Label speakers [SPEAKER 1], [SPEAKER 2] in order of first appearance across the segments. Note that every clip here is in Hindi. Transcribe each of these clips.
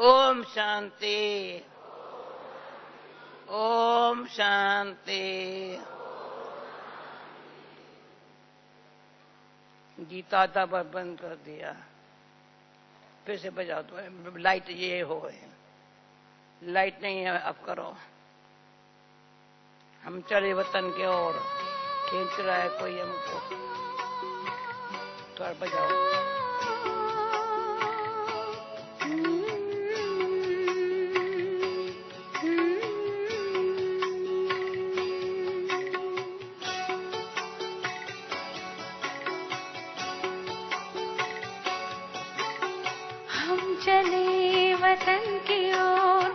[SPEAKER 1] ओम शांति, ओम शांति। गीता था पर बंद कर दिया, फिर से बजा दो। लाइट ये हो है, लाइट नहीं है, अब करो। हम चले वतन के ओर, खींच रहा है कोई हमको, थोड़ा बजाओ।
[SPEAKER 2] हम चले वतन की ओर,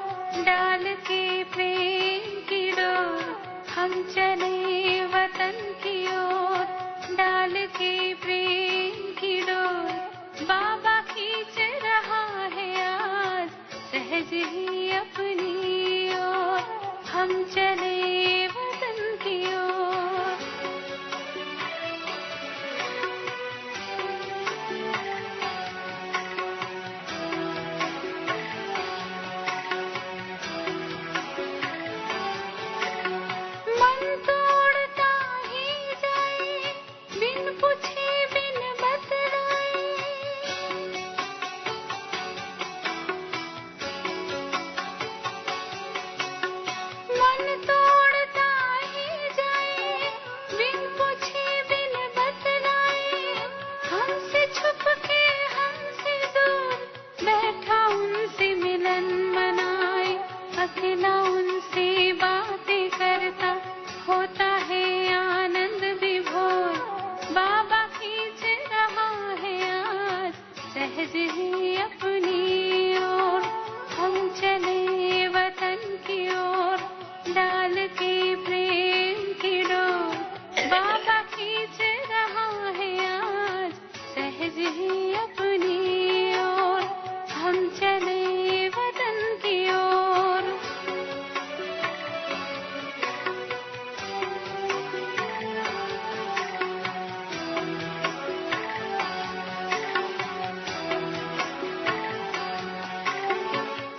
[SPEAKER 2] डाल के प्रेम की डोर। हम चले वतन की ओर, डाल के प्रेम की डोर। बाबा खींच रहा है आज सहज ही अपनी ओर। हम चले वतन की ओर। मन तोड़ता ही जाए, बिन पूछे बिन बतलाए। मन तोड़ता ही जाए, बिन पूछे बिन बतलाए। हमसे छुप के हमसे दूर बैठा उनसे मिलन मनाए। अकेला उनसे बातें करता होता है आनंद विभोर। बाबा खींच रहा है आज सहज ही अपनी ओर। हम चले वतन की ओर, डाल के प्रेम की डोर। बाबा खींच रहा है आज सहज ही अपनी ओर। हम चले वतन की ओर।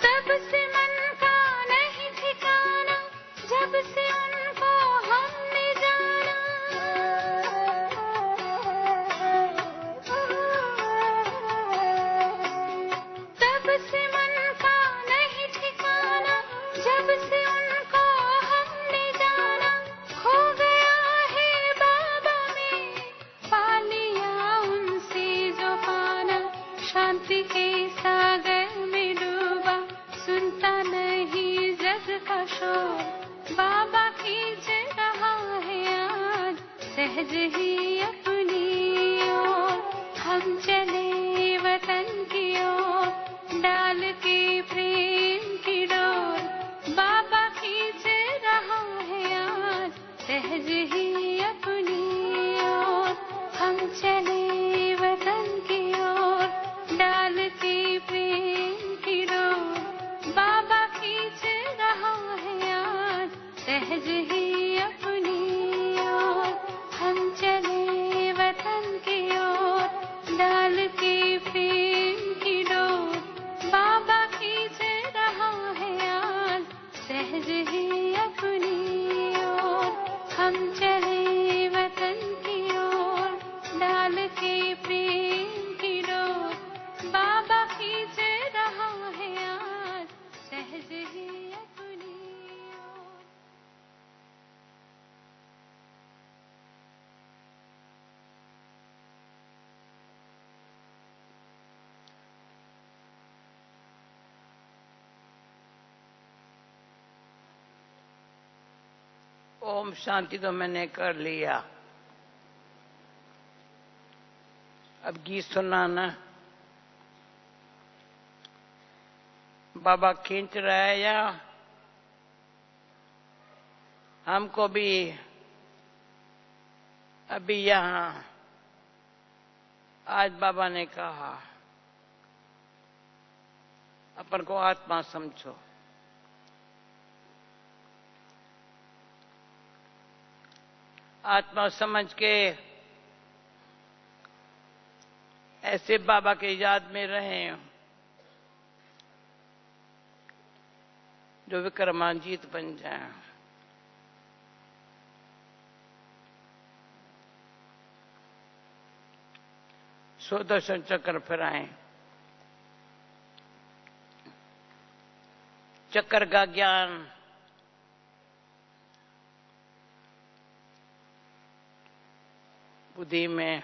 [SPEAKER 2] तब से मन का नहीं ठिकाना, जब से उनको हमने जाना। तब से मन का नहीं ठिकाना, जब से उनको हमने जाना। खो गया है बाबा में, पा लिया उनसे जो पाना। शांति के सागर में डूबा, सुनता नहीं जग का शोर। बाबा खींच रहा है आज सहज ही अपनी ओर। हम चले वतन की ओर, डाल के प्रेम की डोर। बाबा खींच रहा है आज सहज ही अपनी ओर। हम चले वतन की ओर, डाल के प्रेम की डोर। बाबा खींच रहा है आज सहज ही अपनी ओर। हम चले वतन की ओर, डाल के प्रेम की डोर। बाबा खींच रहा है आज सहज ही अपनी ओर। हम चले वतन की ओर, डाल के प्रेम की डोर। बाबा खींच रहा है आज सहज ही अपनी ओर।
[SPEAKER 1] ओम शांति तो मैंने कर लिया, अब गीत सुनाना। बाबा खींच रहा है या हमको भी अभी यहाँ आज बाबा ने कहा अपन को आत्मा समझो। आत्मा समझ के ऐसे बाबा के याद में रहें जो विक्रमाजीत बन जाए। सुदर्शन चक्र फिराएं। चक्र का ज्ञान बुद्धि में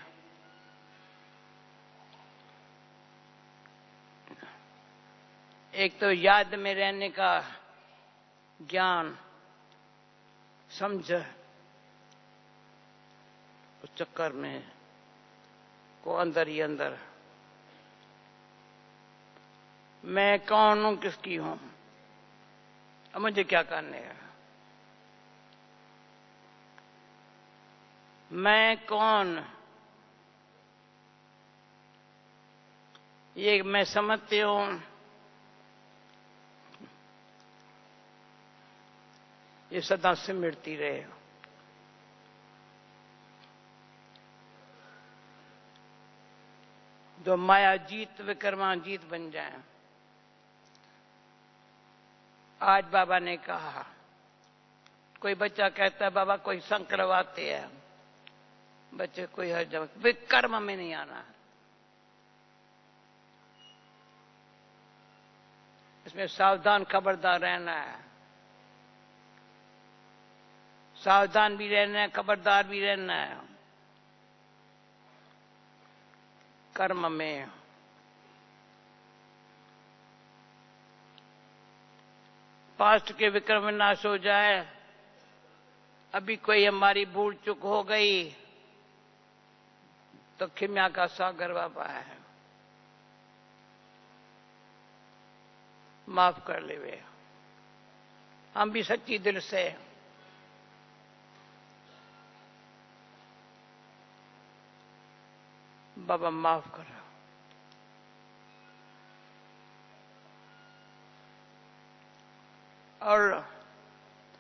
[SPEAKER 1] एक तो याद में रहने का ज्ञान समझ, उस चक्कर में को अंदर ही अंदर मैं कौन हूं, किसकी हूं, अब मुझे क्या करने है, मैं कौन, ये मैं समझती हूं, ये सदा सिमरती रहे। जो माया जीत विक्रमाजीत बन जाए। आज बाबा ने कहा, कोई बच्चा कहता है बाबा कोई संकलवाते हैं, बच्चे कोई हर जगह विकर्म में नहीं आना, इसमें सावधान खबरदार रहना है, सावधान भी रहना है, खबरदार भी रहना है। कर्म में पास्ट के विक्रम नाश हो जाए, अभी कोई हमारी भूल चूक हो गई तो खिम्या का सागर बाबा है, माफ कर ले वे। हम भी सच्ची दिल से बाबा माफ करो। और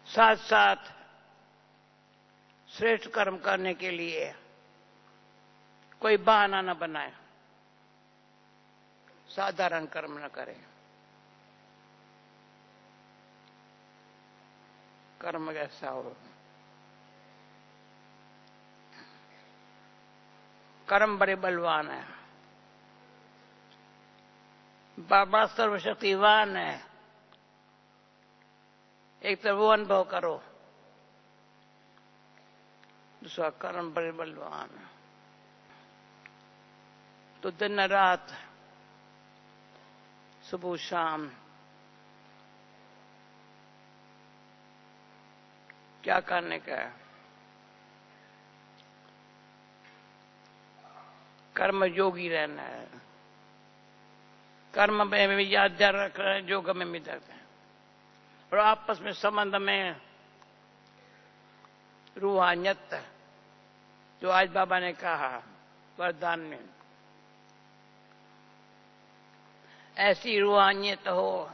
[SPEAKER 1] साथ साथ श्रेष्ठ कर्म करने के लिए कोई बहाना न बनाए, साधारण कर्म न करें। कर्म कैसा हो, कर्म बड़े बलवान है, बाबा सर्वशक्तिवान है। एक तो वो अनुभव करो, दूसरा कर्म बड़े बलवान है। तो दिन रात सुबह शाम क्या करने का है, कर्म योगी रहना है, कर्म में भी याद रखना है, योग में भी रखना है, और आपस में संबंध में रूहानियत, जो आज बाबा ने कहा वरदान में, ऐसी रूहानियत हो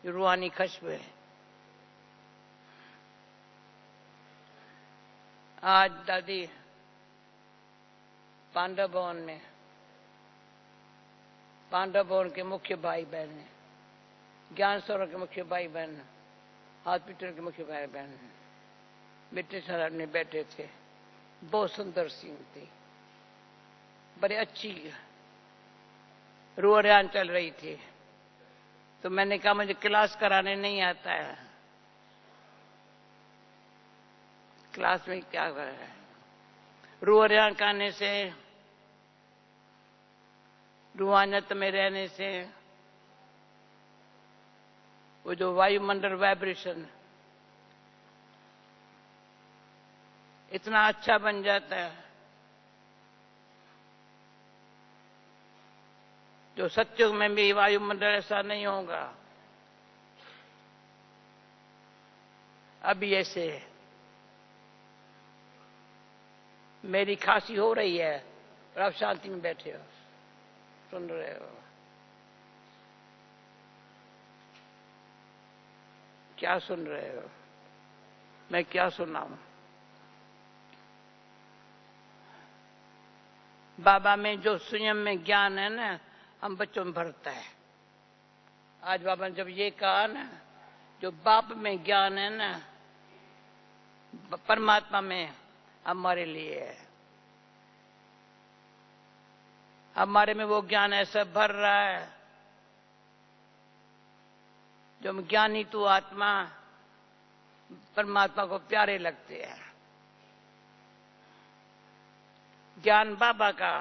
[SPEAKER 1] जो रूहानी खुशबू है। आज दादी पांडव भवन में, पांडव भवन के मुख्य भाई बहन हैं, ज्ञान सरोवर के मुख्य भाई बहन, हॉस्पिटल के मुख्य भाई बहन बेटे साहब ने बैठे थे। बहुत सुंदर सीन थी, बड़ी अच्छी रूहान चल रही थी। तो मैंने कहा मुझे क्लास कराने नहीं आता है, क्लास में क्या कर रहा है, रूहान करने से, रूहानियत में रहने से वो जो वायुमंडल वाइब्रेशन इतना अच्छा बन जाता है, जो सत्युग में भी वायुमंडल ऐसा नहीं होगा। अभी ऐसे मेरी खांसी हो रही है और आप शांति में बैठे हो, सुन रहे हो, क्या सुन रहे हो, मैं क्या सुनाऊं। बाबा में जो संयम में ज्ञान है ना, हम बच्चों में भरता है। आज बाबा ने जब ये कहा ना, जो बाप में ज्ञान है ना, परमात्मा में हमारे लिए है। हमारे में वो ज्ञान ऐसा भर रहा है जो हम ज्ञानी तू आत्मा परमात्मा को प्यारे लगते हैं। ज्ञान बाबा का,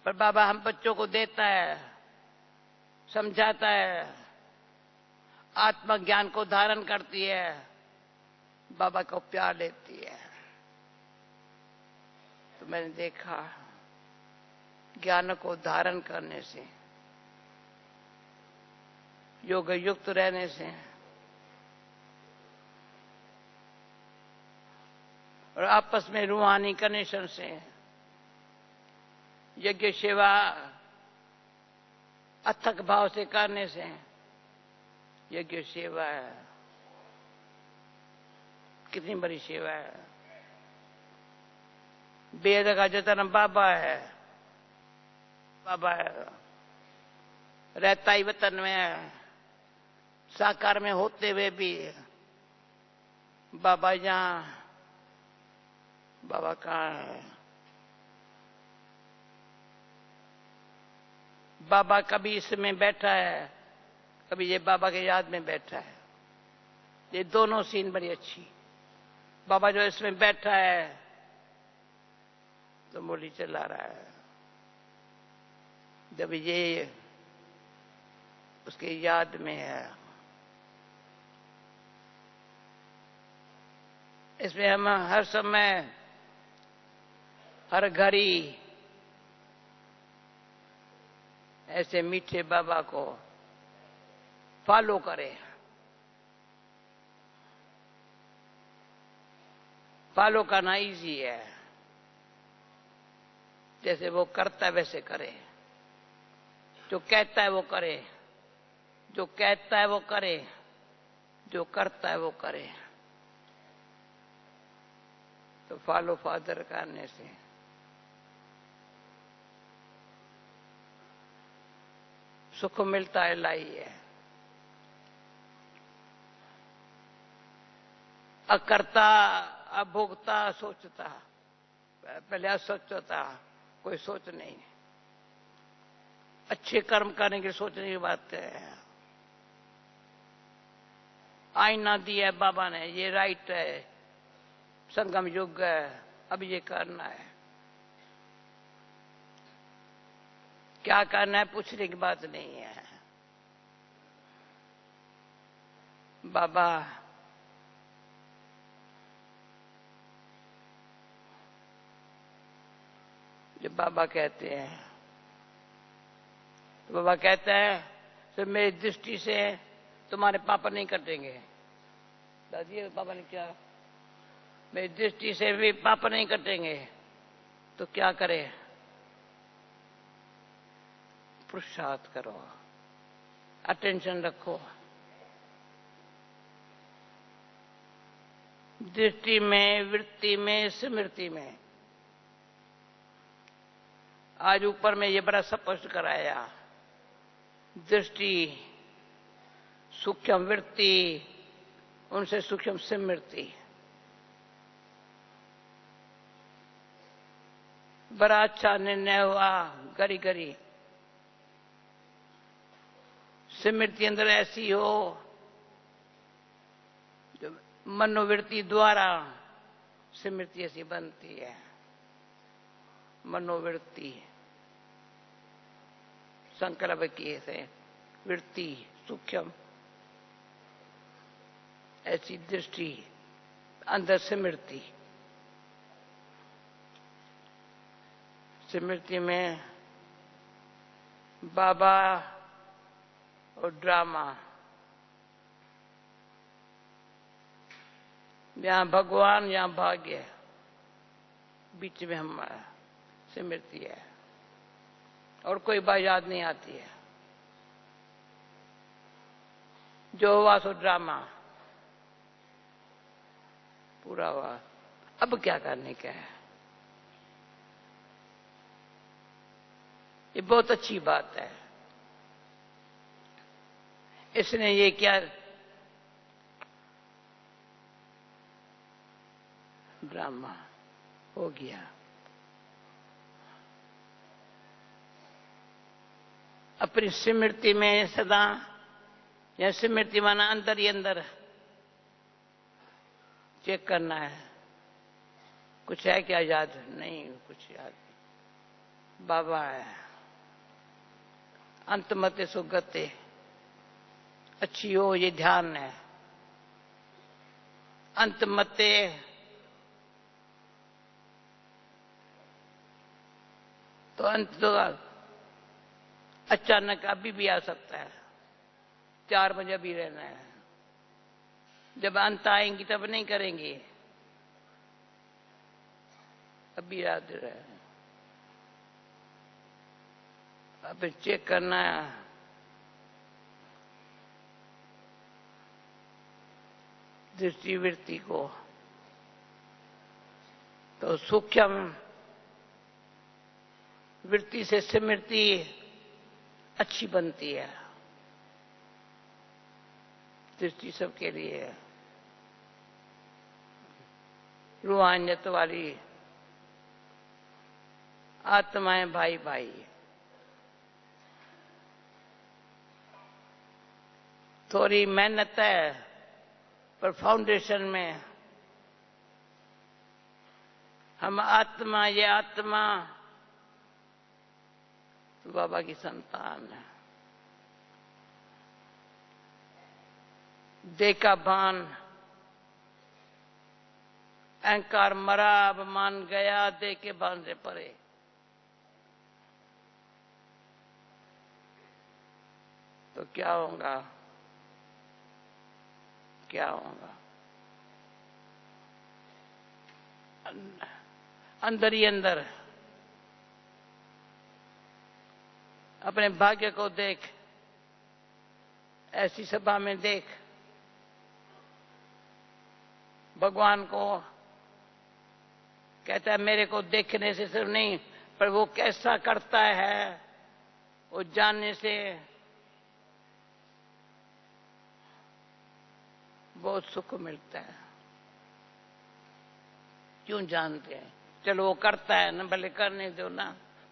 [SPEAKER 1] पर बाबा हम बच्चों को देता है, समझाता है, आत्मा ज्ञान को धारण करती है, बाबा को प्यार लेती है। तो मैंने देखा ज्ञान को धारण करने से, योग युक्त रहने से और आपस में रूहानी कनेक्शन से, यज्ञ सेवा अथक भाव से करने से, यज्ञ सेवा है, कितनी बड़ी सेवा है। वेद का जतन बाबा है, बाबा है, रहता ही वतन में है, साकार में होते हुए भी बाबा यहाँ, बाबा कहाँ है? बाबा कभी इसमें बैठा है, कभी ये बाबा के याद में बैठा है। ये दोनों सीन बड़ी अच्छी। बाबा जो इसमें बैठा है तो मुरली चला रहा है, जब ये उसके याद में है। इसमें हम हर समय, हर घड़ी ऐसे मीठे बाबा को फॉलो करें। फॉलो करना इजी है, जैसे वो करता है वैसे करे, जो कहता है वो करे, जो कहता है वो करे, जो करता है वो करे। तो फॉलो फादर करने से सुख मिलता है, लाई है। अकर्ता, अभोक्ता, सोचता, पहले असोचता, कोई सोच नहीं। अच्छे कर्म करने की सोचने की बात है। आईना दिया है बाबा ने, ये राइट है, संगम युग है, अब ये करना है। क्या करना है पूछने की बात नहीं है। बाबा जो बाबा कहते हैं, तो बाबा कहता है तो मेरी दृष्टि से तुम्हारे पापा नहीं कटेंगे। दादी बाबा ने क्या, मेरी दृष्टि से भी पाप नहीं कटेंगे, तो क्या करे? पुरुषार्थ करो, अटेंशन रखो। दृष्टि में, वृत्ति में, स्मृति में। आज ऊपर में ये बड़ा स्पष्ट कराया। दृष्टि, सूक्ष्म वृत्ति, उनसे सूक्ष्म स्मृति। बड़ा अच्छा निर्णय हुआ। गरी गरी स्मृति अंदर ऐसी हो जो मनोवृत्ति द्वारा स्मृति ऐसी बनती है। मनोवृत्ति संकल्प किए थे, वृत्ति सूक्ष्म, ऐसी दृष्टि अंदर स्मृति। स्मृति में बाबा और ड्रामा, यहाँ भगवान यहाँ भाग्य, बीच में हमारा स्मृति है और कोई बात याद नहीं आती है। जो हुआ सो ड्रामा पूरा हुआ। अब क्या करने का है? ये बहुत अच्छी बात है। इसने ये क्या ड्रामा हो गया। अपनी स्मृति में सदा, या स्मृति माना अंदर ही अंदर चेक करना है, कुछ है क्या याद? नहीं, कुछ याद नहीं। बाबा है। अंतमते सुगते, अच्छी हो ये ध्यान है। अंतमते तो अंत तो अचानक अभी भी आ सकता है। 4 बजे भी रहना है। जब अंत आएंगी तब नहीं करेंगे, अभी याद रहे। अब चेक करना है। दृष्टिवृत्ति को तो सूक्ष्म वृत्ति से स्मृति अच्छी बनती है। दृष्टि सबके लिए रूहानियत वाली आत्माएं भाई भाई। थोड़ी मेहनत है, पर फाउंडेशन में हम आत्मा, ये आत्मा तो बाबा की संतान है। देखा भान, अहंकार मरा, अब मान गया, दे के भान से परे। तो क्या होगा? क्या होगा? अंदर ही अंदर अपने भाग्य को देख, ऐसी सभा में देख, भगवान को कहता है मेरे को देखने से सिर्फ नहीं, पर वो कैसा करता है वो जानने से बहुत सुख मिलता है। क्यों जानते हैं? चलो वो करता है ना, भले करने दो ना,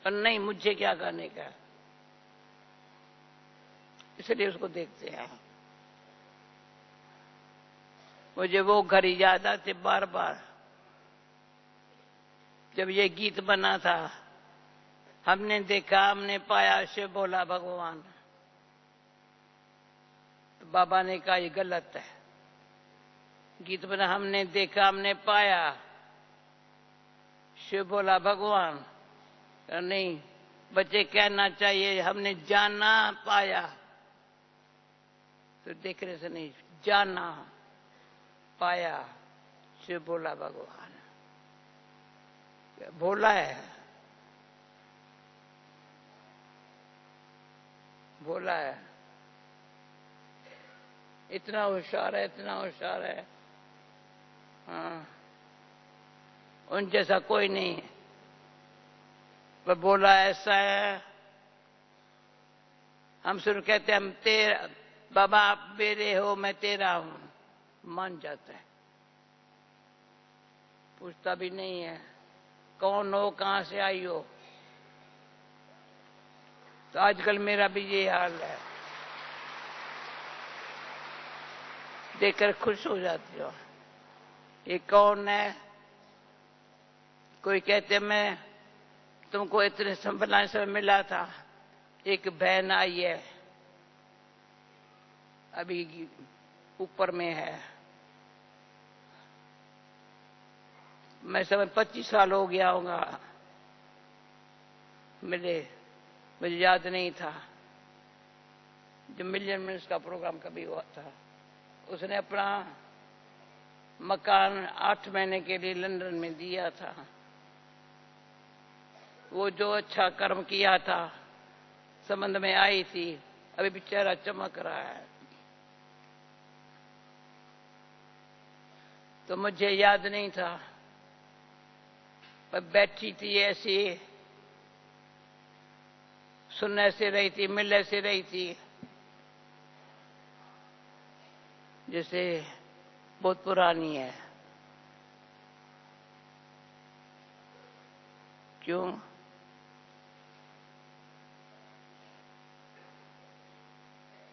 [SPEAKER 1] पर नहीं, मुझे क्या करने का, इसलिए उसको देखते हैं। मुझे वो घड़ी याद आते बार बार, जब ये गीत बना था, हमने देखा हमने पाया शिव बोला भगवान। तो बाबा ने कहा ये गलत है। गीत बना हमने देखा हमने पाया, शिव बोला भगवान। नहीं, बच्चे कहना चाहिए हमने जाना पाया। तो देखने से नहीं, जाना पाया, शिव बोला भगवान। भोला है, भोला है, इतना होशियार है, इतना होशियार है। हाँ, उन जैसा कोई नहीं है। पर बोला ऐसा है, हम सिर्फ कहते हैं हम तेरा, बाबा आप मेरे हो मैं तेरा हूं, मान जाता है, पूछता भी नहीं है कौन हो, कहां से आई हो। तो आजकल मेरा भी ये हाल है, देखकर खुश हो जाती हो। ये कौन है? कोई कहते मैं तुमको इतने संभलाने से मिला था, एक बहन आई है, अभी ऊपर में है, मैं समझ 25 साल हो गया होगा मिले, मुझे याद नहीं था। जब मिलियन मिनट्स का प्रोग्राम कभी हुआ था, उसने अपना मकान 8 महीने के लिए लंदन में दिया था। वो जो अच्छा कर्म किया था, संबंध में आई थी, अभी बेचारा चमक रहा है। तो मुझे याद नहीं था, पर बैठी थी ऐसी, सुन ऐसे रही थी, मिल ऐसे रही थी। जैसे बहुत पुरानी है। क्यों?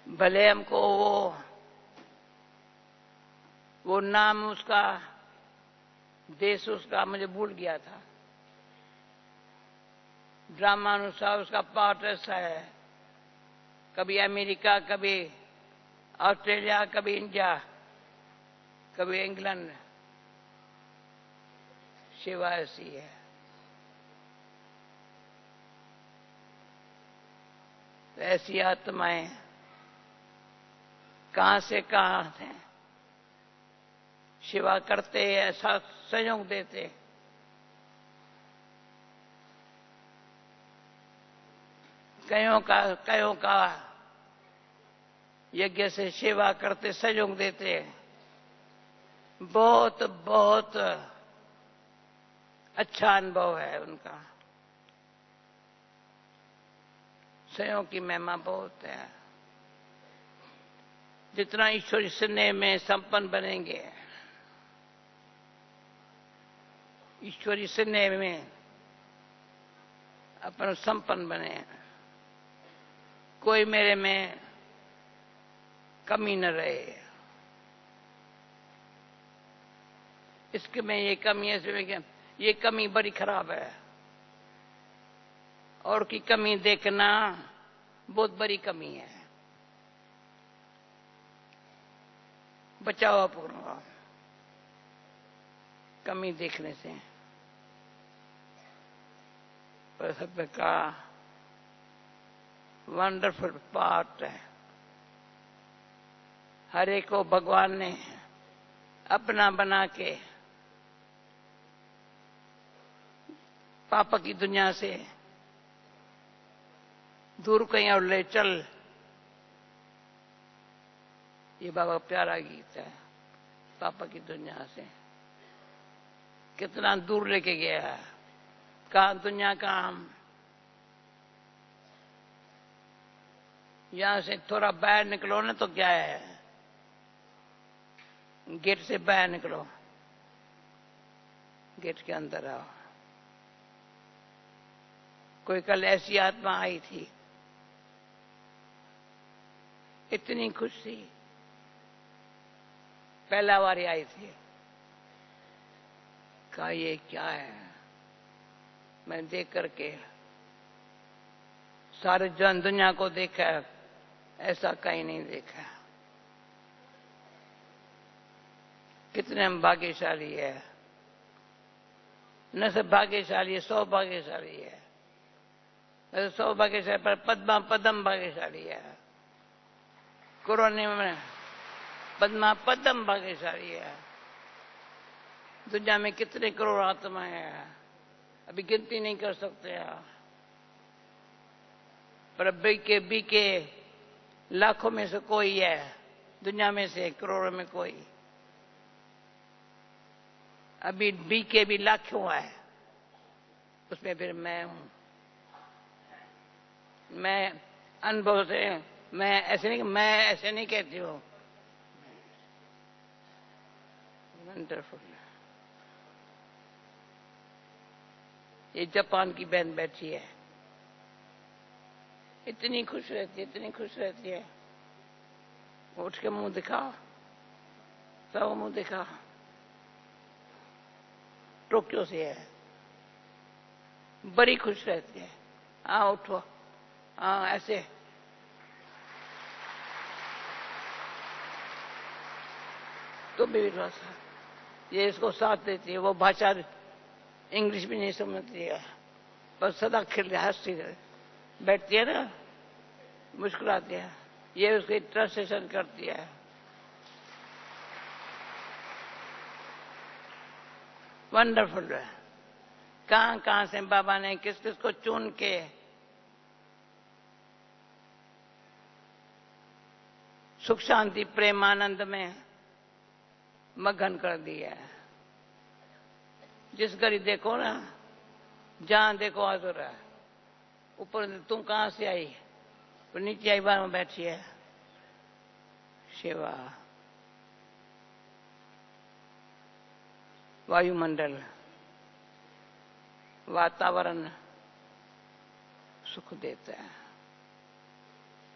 [SPEAKER 1] भले हमको वो नाम उसका, देश उसका मुझे भूल गया था। ड्रामा अनुसार उसका पार्ट ऐसा है, कभी अमेरिका, कभी ऑस्ट्रेलिया, कभी इंडिया, कभी इंग्लैंड। सेवा ऐसी है। तो ऐसी आत्माएं कहां से कहां हैं, सेवा करते, ऐसा सहयोग देते। कयों का यज्ञ से सेवा करते, सहयोग देते। बहुत बहुत अच्छा अनुभव है उनका। सहयोग की महिमा बहुत है। जितना ईश्वरी स्नेह में संपन्न बनेंगे, ईश्वरी स्नेह में अपन संपन्न बने, कोई मेरे में कमी न रहे। इसके में ये कमी है, ये कमी बड़ी खराब है। और की कमी देखना बहुत बड़ी कमी है। बचाओ पूर्ण कमी देखने से। पर सत्य का वंडरफुल पार्ट है। हर एक को भगवान ने अपना बना के पाप की दुनिया से दूर कहीं और ले चल। ये बाबा प्यारा गीत है। पाप की दुनिया से कितना दूर लेके गया है। कहा दुनिया का हम यहां से थोड़ा बाहर निकलो ना तो क्या है, गेट से बाहर निकलो, गेट के अंदर आओ। कोई कल ऐसी आत्मा आई थी, इतनी खुश थी, पहला बार आई थी। कहा ये क्या है? मैं देख करके सारे जन दुनिया को देखा, ऐसा कहीं नहीं देखा। कितने हम भाग्यशाली है। न सब भाग्यशाली है, सौभाग्यशाली है। सौभाग्यशाली पर पद्मा पदम भाग्यशाली है। कोरोना में पद्मा पदम भाग्यशाली है। दुनिया में कितने करोड़ आत्माएं हैं, अभी गिनती नहीं कर सकते हैं। पर बीके लाखों में से कोई है, दुनिया में से करोड़ों में कोई। अभी बीके भी लाखों है, उसमें फिर मैं हूं। मैं अनुभव से, मैं ऐसे नहीं कहती हूं। वंडरफुल। ये जापान की बहन बैठी है, इतनी खुश रहती है, इतनी खुश रहती है। उठ के मुंह दिखाओ, सब मुंह दिखा। टोक्यो से है, बड़ी खुश रहती है। हाँ उठो, हाँ ऐसे। तो भी विश्वास है, ये इसको साथ देती है। वो भाषा इंग्लिश भी नहीं समझती है, बस सदा खिल हंसती बैठती है ना, मुस्कुराती है। ये उसकी ट्रांसलेशन करती है। वंडरफुल है। कहां कहां से बाबा ने किस किस को चुन के सुख शांति प्रेम आनंद में मगन कर दिया है। जिस घड़ी देखो ना, जहां देखो हाजुर है। ऊपर तुम कहां से आई, तो नीचे आई बार में बैठी है। सेवा वायुमंडल, वातावरण सुख देता है।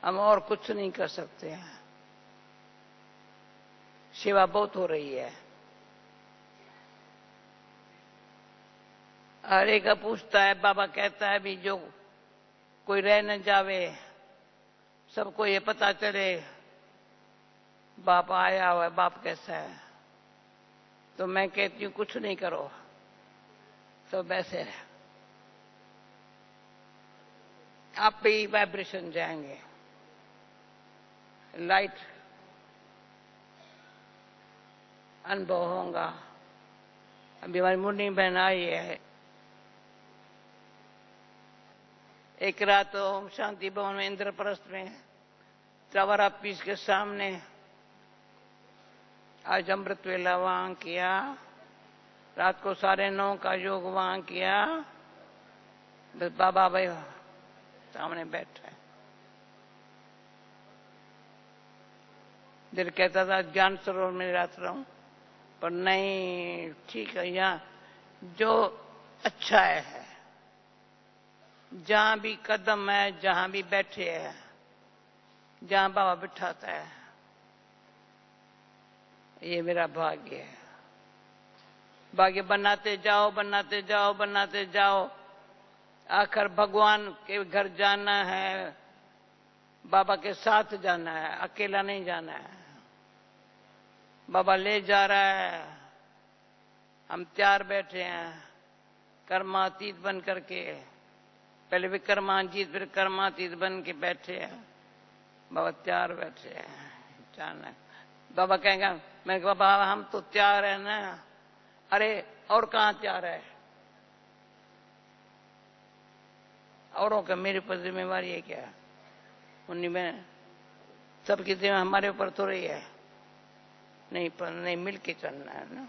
[SPEAKER 1] हम और कुछ नहीं कर सकते हैं। सेवा बहुत हो रही है। हर एक पूछता है, बाबा कहता है भी जो कोई रह न जावे, सबको ये पता चले बाप आया हुआ है, बाप कैसा है। तो मैं कहती हूँ कुछ नहीं करो, सब ऐसे है, आप पे ही वाइब्रेशन जाएंगे, लाइट अनुभव होगा। अभी हमारी मुन्नी बहन आई है, एक रात ओम शांति भवन में इंद्रप्रस्थ में चवरा पीस के सामने आज अमृत वेला वहां किया, रात को 9:30 का योग वहां किया। बस बाबा भाई सामने बैठे, दिल कहता था ज्ञान सरोवर में रात रहूं, पर नहीं, ठीक है, यहाँ जो अच्छा है, जहां भी कदम है, जहां भी बैठे है, जहां बाबा बिठाता है, ये मेरा भाग्य है। भाग्य बनाते जाओ, बनाते जाओ, बनाते जाओ, आखिर भगवान के घर जाना है, बाबा के साथ जाना है, अकेला नहीं जाना है। बाबा ले जा रहा है, हम तैयार बैठे हैं कर्मातीत बन करके, पहले विकर्माजीत फिर कर्मातीत बन के बैठे हैं। बाबा तैयार बैठे हैं जाना। बाबा कहेंगे, मैं कहा बाबा हम तो तैयार है ना। अरे और कहाँ तैयार है, औरों का मेरे ऊपर जिम्मेवारी है क्या? उन्हीं में सबकी जिम्मेवारी हमारे ऊपर थोड़ी है। नहीं, पर नहीं, मिल के चलना है ना।